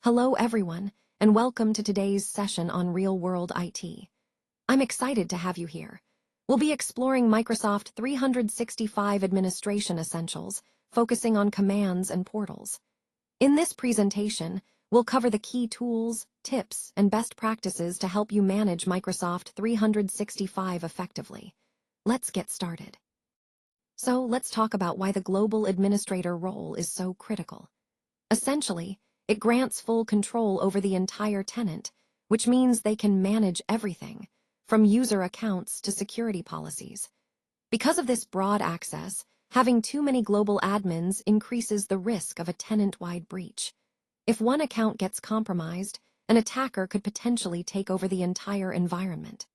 Hello everyone, and welcome to today's session on real-world IT. I'm excited to have you here. We'll be exploring Microsoft 365 administration essentials, focusing on commands and portals. In this presentation, we'll cover the key tools, tips, and best practices to help you manage Microsoft 365 effectively. Let's get started. So let's talk about why the global administrator role is so critical. Essentially, it grants full control over the entire tenant, which means they can manage everything, from user accounts to security policies. Because of this broad access, having too many global admins increases the risk of a tenant-wide breach. If one account gets compromised, an attacker could potentially take over the entire environment.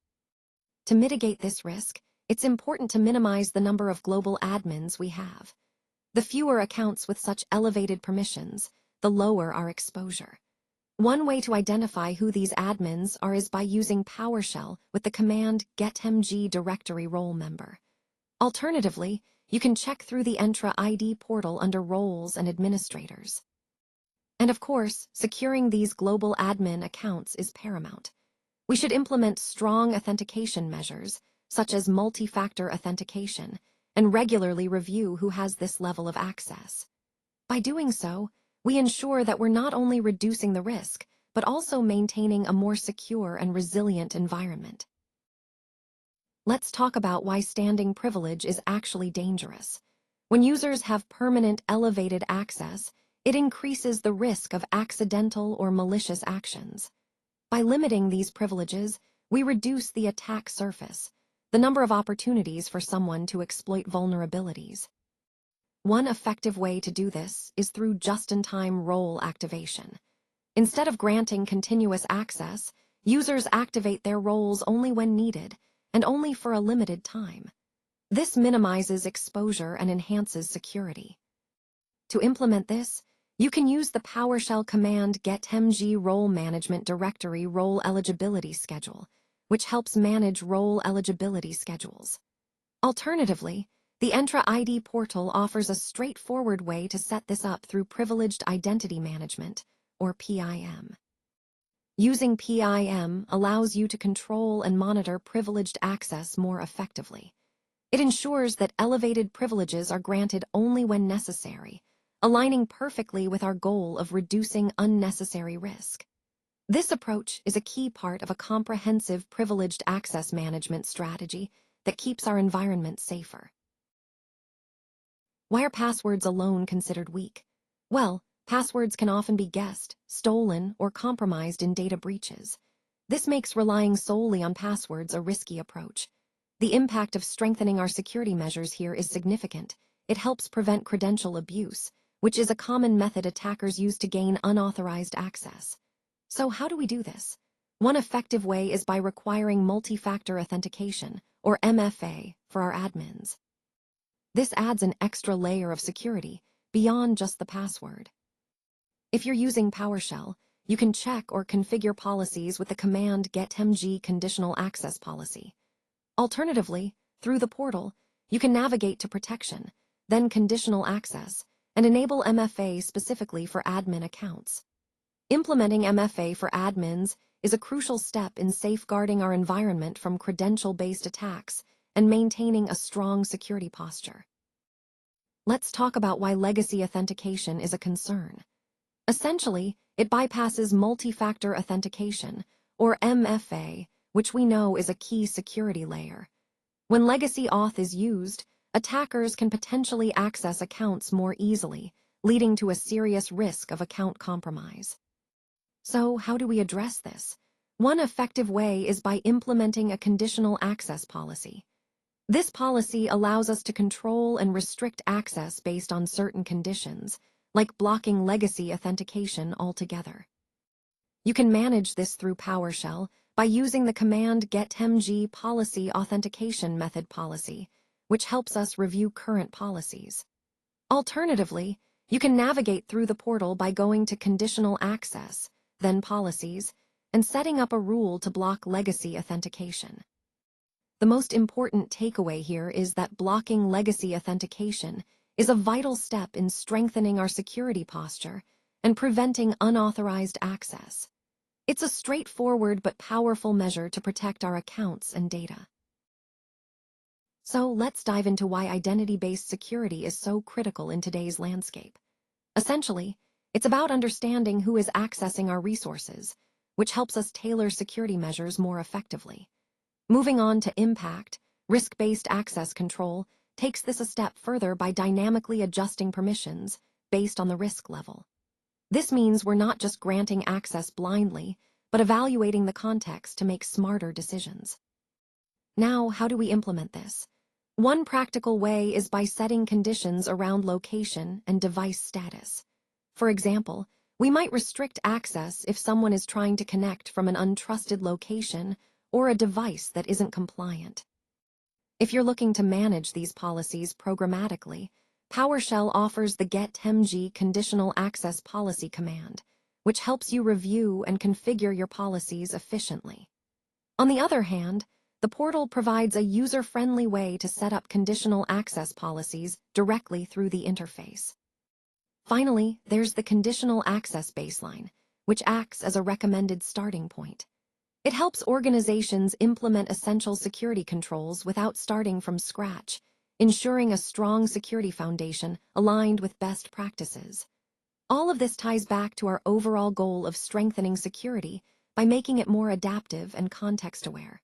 To mitigate this risk, it's important to minimize the number of global admins we have. The fewer accounts with such elevated permissions, the lower our exposure. One way to identify who these admins are is by using PowerShell with the command getmg directory role member. Alternatively, you can check through the Entra ID portal under Roles and Administrators. And of course, securing these global admin accounts is paramount. We should implement strong authentication measures, such as multi-factor authentication, and regularly review who has this level of access. By doing so, we ensure that we're not only reducing the risk, but also maintaining a more secure and resilient environment. Let's talk about why standing privilege is actually dangerous. When users have permanent elevated access, it increases the risk of accidental or malicious actions. By limiting these privileges, we reduce the attack surface, the number of opportunities for someone to exploit vulnerabilities. One effective way to do this is through just-in-time role activation. Instead of granting continuous access, users activate their roles only when needed, and only for a limited time. This minimizes exposure and enhances security. To implement this, you can use the PowerShell command getmg role management directory role eligibility schedule, which helps manage role eligibility schedules. Alternatively, the Entra ID portal offers a straightforward way to set this up through Privileged Identity Management, or PIM. Using PIM allows you to control and monitor privileged access more effectively. It ensures that elevated privileges are granted only when necessary, aligning perfectly with our goal of reducing unnecessary risk. This approach is a key part of a comprehensive privileged access management strategy that keeps our environment safer. Why are passwords alone considered weak? Well, passwords can often be guessed, stolen, or compromised in data breaches. This makes relying solely on passwords a risky approach. The impact of strengthening our security measures here is significant. It helps prevent credential abuse, which is a common method attackers use to gain unauthorized access. So how do we do this? One effective way is by requiring multi-factor authentication, or MFA, for our admins. This adds an extra layer of security, beyond just the password. If you're using PowerShell, you can check or configure policies with the command getmg conditional access policy. Alternatively, through the portal, you can navigate to Protection, then Conditional Access, and enable MFA specifically for admin accounts. Implementing MFA for admins is a crucial step in safeguarding our environment from credential-based attacks and maintaining a strong security posture. Let's talk about why legacy authentication is a concern. Essentially, it bypasses multi-factor authentication, or MFA, which we know is a key security layer. When legacy auth is used, attackers can potentially access accounts more easily, leading to a serious risk of account compromise. So, how do we address this? One effective way is by implementing a conditional access policy. This policy allows us to control and restrict access based on certain conditions, like blocking legacy authentication altogether. You can manage this through PowerShell by using the command getmg policy authentication method policy, which helps us review current policies. Alternatively, you can navigate through the portal by going to Conditional Access, then Policies, and setting up a rule to block legacy authentication. The most important takeaway here is that blocking legacy authentication is a vital step in strengthening our security posture and preventing unauthorized access. It's a straightforward but powerful measure to protect our accounts and data. So let's dive into why identity-based security is so critical in today's landscape. Essentially, it's about understanding who is accessing our resources, which helps us tailor security measures more effectively. Moving on to impact, risk-based access control takes this a step further by dynamically adjusting permissions based on the risk level. This means we're not just granting access blindly, but evaluating the context to make smarter decisions. Now, how do we implement this? One practical way is by setting conditions around location and device status. For example, we might restrict access if someone is trying to connect from an untrusted location or a device that isn't compliant. If you're looking to manage these policies programmatically, PowerShell offers the getMG conditional access policy command, which helps you review and configure your policies efficiently. On the other hand, the portal provides a user-friendly way to set up conditional access policies directly through the interface. Finally, there's the conditional access baseline, which acts as a recommended starting point. It helps organizations implement essential security controls without starting from scratch, ensuring a strong security foundation aligned with best practices. All of this ties back to our overall goal of strengthening security by making it more adaptive and context-aware.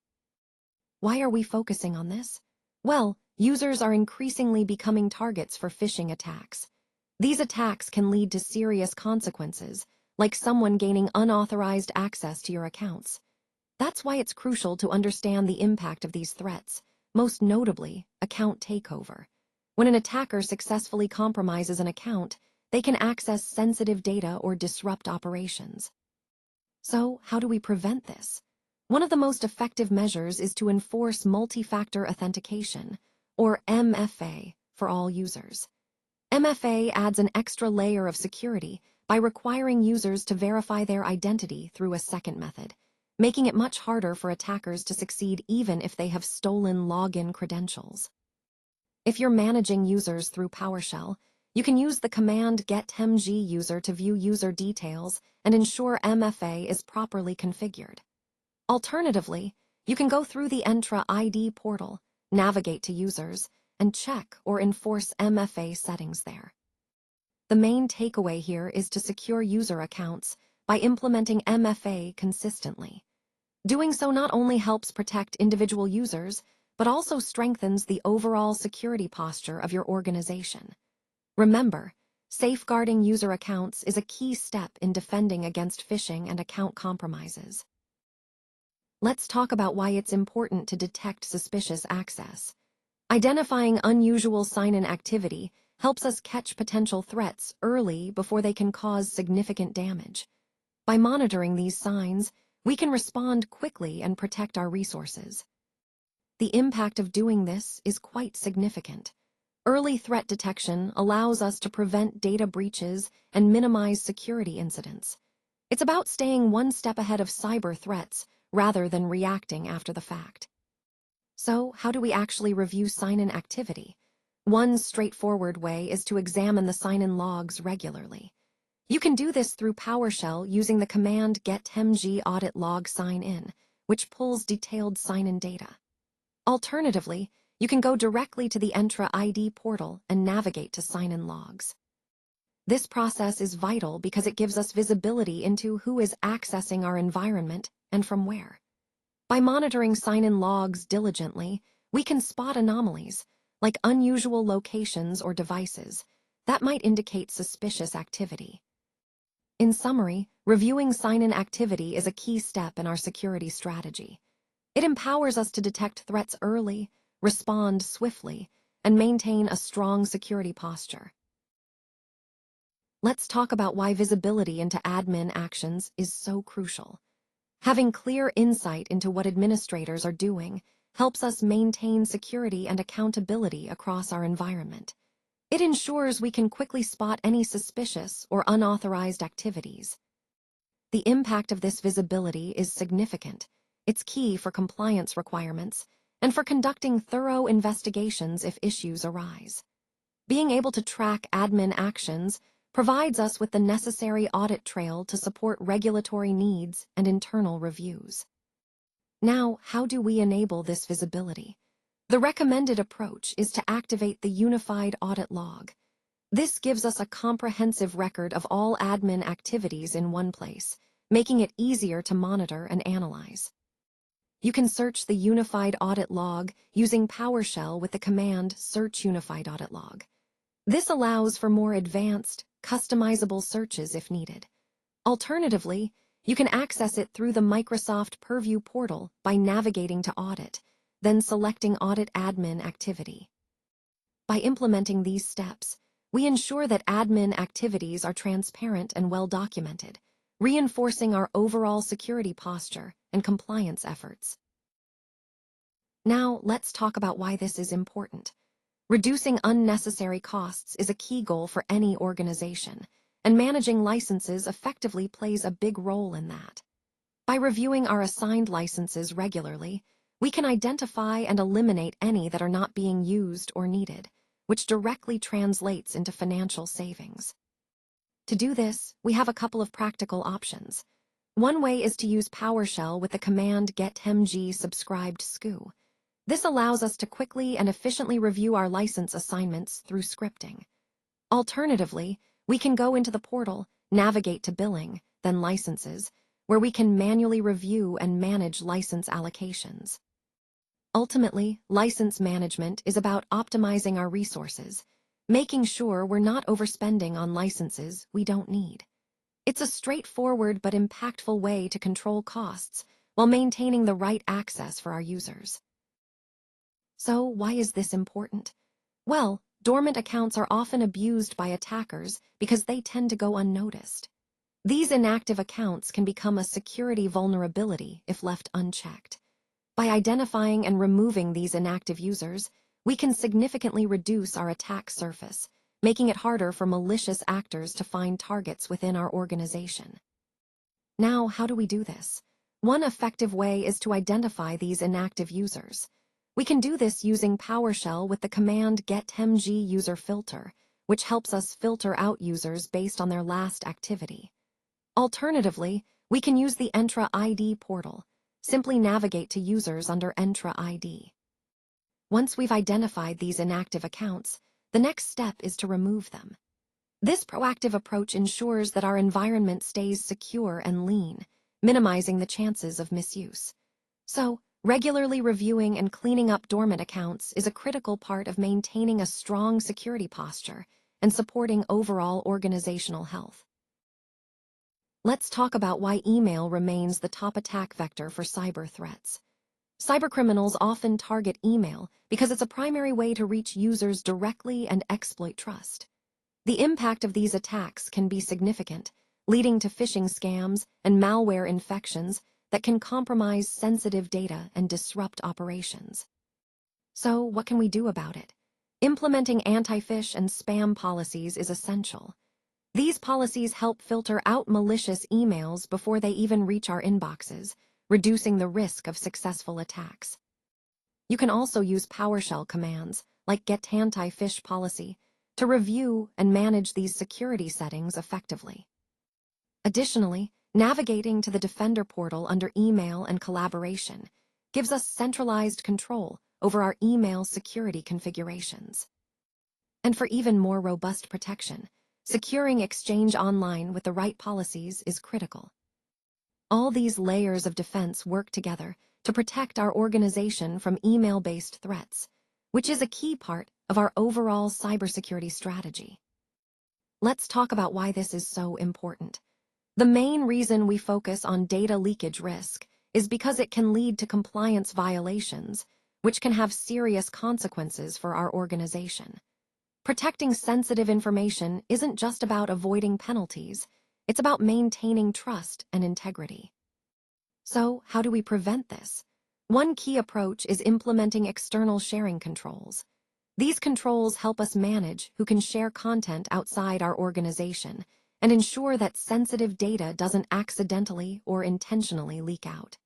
Why are we focusing on this? Well, users are increasingly becoming targets for phishing attacks. These attacks can lead to serious consequences, like someone gaining unauthorized access to your accounts. That's why it's crucial to understand the impact of these threats, most notably, account takeover. When an attacker successfully compromises an account, they can access sensitive data or disrupt operations. So, how do we prevent this? One of the most effective measures is to enforce multi-factor authentication, or MFA, for all users. MFA adds an extra layer of security by requiring users to verify their identity through a second method, making it much harder for attackers to succeed even if they have stolen login credentials. If you're managing users through PowerShell, you can use the command getMGuser to view user details and ensure MFA is properly configured. Alternatively, you can go through the Entra ID portal, navigate to users, and check or enforce MFA settings there. The main takeaway here is to secure user accounts by implementing MFA consistently. Doing so not only helps protect individual users, but also strengthens the overall security posture of your organization. Remember, safeguarding user accounts is a key step in defending against phishing and account compromises. Let's talk about why it's important to detect suspicious access. Identifying unusual sign-in activity helps us catch potential threats early before they can cause significant damage. By monitoring these signs, we can respond quickly and protect our resources. The impact of doing this is quite significant. Early threat detection allows us to prevent data breaches and minimize security incidents. It's about staying one step ahead of cyber threats rather than reacting after the fact. So, how do we actually review sign-in activity? One straightforward way is to examine the sign-in logs regularly. You can do this through PowerShell using the command getMG audit log sign-in, which pulls detailed sign-in data. Alternatively, you can go directly to the Entra ID portal and navigate to sign-in logs. This process is vital because it gives us visibility into who is accessing our environment and from where. By monitoring sign-in logs diligently, we can spot anomalies, like unusual locations or devices, that might indicate suspicious activity. In summary, reviewing sign-in activity is a key step in our security strategy. It empowers us to detect threats early, respond swiftly, and maintain a strong security posture. Let's talk about why visibility into admin actions is so crucial. Having clear insight into what administrators are doing helps us maintain security and accountability across our environment. It ensures we can quickly spot any suspicious or unauthorized activities. The impact of this visibility is significant. It's key for compliance requirements and for conducting thorough investigations if issues arise. Being able to track admin actions provides us with the necessary audit trail to support regulatory needs and internal reviews. Now, how do we enable this visibility? The recommended approach is to activate the Unified Audit Log. This gives us a comprehensive record of all admin activities in one place, making it easier to monitor and analyze. You can search the Unified Audit Log using PowerShell with the command Search Unified Audit Log. This allows for more advanced, customizable searches if needed. Alternatively, you can access it through the Microsoft Purview portal by navigating to Audit, then selecting Audit Admin Activity. By implementing these steps, we ensure that admin activities are transparent and well documented, reinforcing our overall security posture and compliance efforts. Now, let's talk about why this is important. Reducing unnecessary costs is a key goal for any organization, and managing licenses effectively plays a big role in that. By reviewing our assigned licenses regularly, we can identify and eliminate any that are not being used or needed, which directly translates into financial savings. To do this, we have a couple of practical options. One way is to use PowerShell with the command getmg subscribed SKU. This allows us to quickly and efficiently review our license assignments through scripting. Alternatively, we can go into the portal, navigate to Billing, then Licenses, where we can manually review and manage license allocations. Ultimately, license management is about optimizing our resources, making sure we're not overspending on licenses we don't need. It's a straightforward but impactful way to control costs while maintaining the right access for our users. So, why is this important? Well, dormant accounts are often abused by attackers because they tend to go unnoticed. These inactive accounts can become a security vulnerability if left unchecked. By identifying and removing these inactive users, we can significantly reduce our attack surface, making it harder for malicious actors to find targets within our organization. Now, how do we do this? One effective way is to identify these inactive users. We can do this using PowerShell with the command getmg-user-filter, which helps us filter out users based on their last activity. Alternatively, we can use the Entra ID portal. Simply navigate to users under Entra ID. Once we've identified these inactive accounts, the next step is to remove them. This proactive approach ensures that our environment stays secure and lean, minimizing the chances of misuse. So, regularly reviewing and cleaning up dormant accounts is a critical part of maintaining a strong security posture and supporting overall organizational health. Let's talk about why email remains the top attack vector for cyber threats. Cybercriminals often target email because it's a primary way to reach users directly and exploit trust. The impact of these attacks can be significant, leading to phishing scams and malware infections that can compromise sensitive data and disrupt operations. So, what can we do about it? Implementing anti-phish and spam policies is essential. These policies help filter out malicious emails before they even reach our inboxes, reducing the risk of successful attacks. You can also use PowerShell commands, like get-anti-phish policy, to review and manage these security settings effectively. Additionally, navigating to the Defender portal under Email and Collaboration gives us centralized control over our email security configurations. And for even more robust protection, securing Exchange Online with the right policies is critical. All these layers of defense work together to protect our organization from email-based threats, which is a key part of our overall cybersecurity strategy. Let's talk about why this is so important. The main reason we focus on data leakage risk is because it can lead to compliance violations, which can have serious consequences for our organization. Protecting sensitive information isn't just about avoiding penalties, it's about maintaining trust and integrity. So, how do we prevent this? One key approach is implementing external sharing controls. These controls help us manage who can share content outside our organization and ensure that sensitive data doesn't accidentally or intentionally leak out.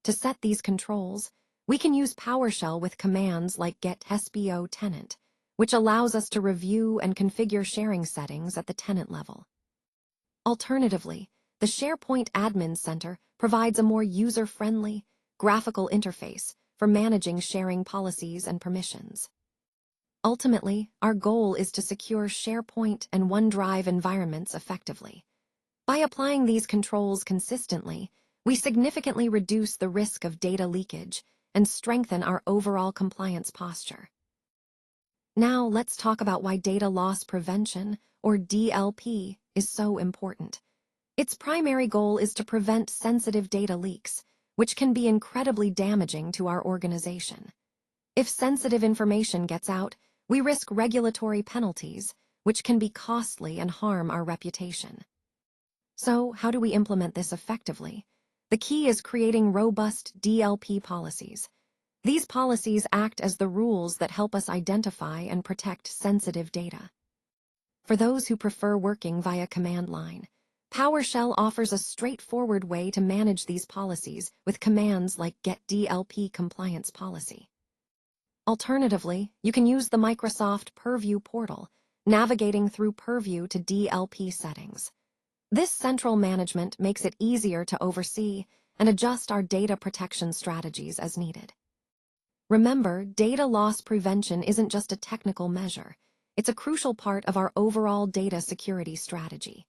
To set these controls, we can use PowerShell with commands like get-sbo tenant, which allows us to review and configure sharing settings at the tenant level. Alternatively, the SharePoint Admin Center provides a more user-friendly, graphical interface for managing sharing policies and permissions. Ultimately, our goal is to secure SharePoint and OneDrive environments effectively. By applying these controls consistently, we significantly reduce the risk of data leakage and strengthen our overall compliance posture. Now let's talk about why data loss prevention, or DLP, is so important. Its primary goal is to prevent sensitive data leaks, which can be incredibly damaging to our organization. If sensitive information gets out, we risk regulatory penalties, which can be costly and harm our reputation. So, how do we implement this effectively? The key is creating robust DLP policies. These policies act as the rules that help us identify and protect sensitive data. For those who prefer working via command line, PowerShell offers a straightforward way to manage these policies with commands like get DLP compliance policy. Alternatively, you can use the Microsoft Purview portal, navigating through Purview to DLP settings. This central management makes it easier to oversee and adjust our data protection strategies as needed. Remember, data loss prevention isn't just a technical measure. It's a crucial part of our overall data security strategy.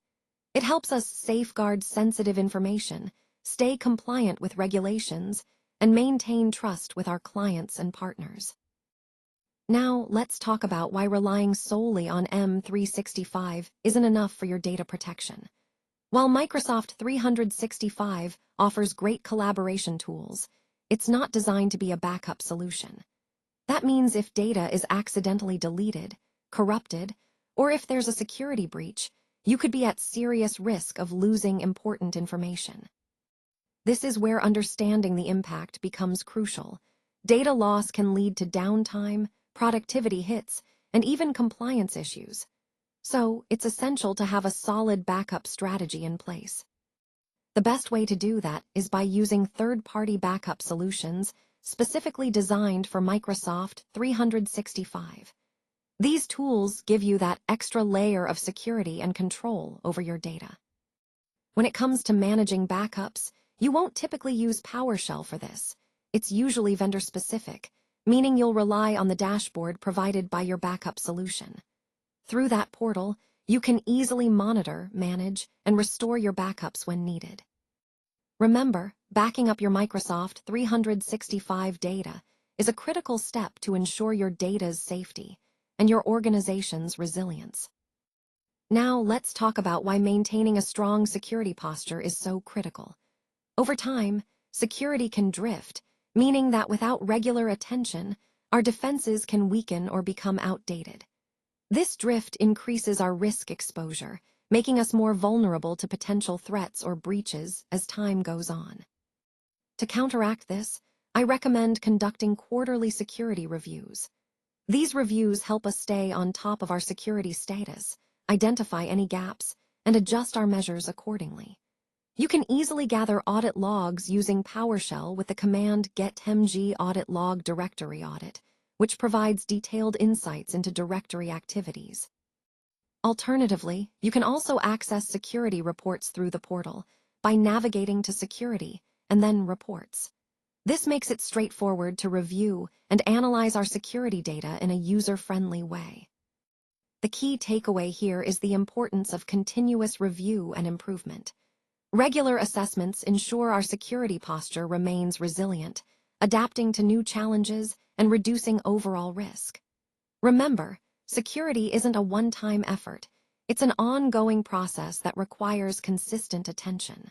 It helps us safeguard sensitive information, stay compliant with regulations, and maintain trust with our clients and partners. Now, let's talk about why relying solely on M365 isn't enough for your data protection. While Microsoft 365 offers great collaboration tools, it's not designed to be a backup solution. That means if data is accidentally deleted, corrupted, or if there's a security breach, you could be at serious risk of losing important information. This is where understanding the impact becomes crucial. Data loss can lead to downtime, productivity hits, and even compliance issues. So, it's essential to have a solid backup strategy in place. The best way to do that is by using third-party backup solutions specifically designed for Microsoft 365. These tools give you that extra layer of security and control over your data. When it comes to managing backups, you won't typically use PowerShell for this. It's usually vendor-specific, meaning you'll rely on the dashboard provided by your backup solution. Through that portal, you can easily monitor, manage, and restore your backups when needed. Remember, backing up your Microsoft 365 data is a critical step to ensure your data's safety and your organization's resilience. Now, let's talk about why maintaining a strong security posture is so critical. Over time, security can drift, meaning that without regular attention, our defenses can weaken or become outdated. This drift increases our risk exposure, making us more vulnerable to potential threats or breaches as time goes on. To counteract this, I recommend conducting quarterly security reviews. These reviews help us stay on top of our security status, identify any gaps, and adjust our measures accordingly. You can easily gather audit logs using PowerShell with the command getmg audit log directory audit, which provides detailed insights into directory activities. Alternatively, you can also access security reports through the portal by navigating to Security and then Reports. This makes it straightforward to review and analyze our security data in a user-friendly way. The key takeaway here is the importance of continuous review and improvement. Regular assessments ensure our security posture remains resilient, adapting to new challenges and reducing overall risk. Remember, security isn't a one-time effort. It's an ongoing process that requires consistent attention.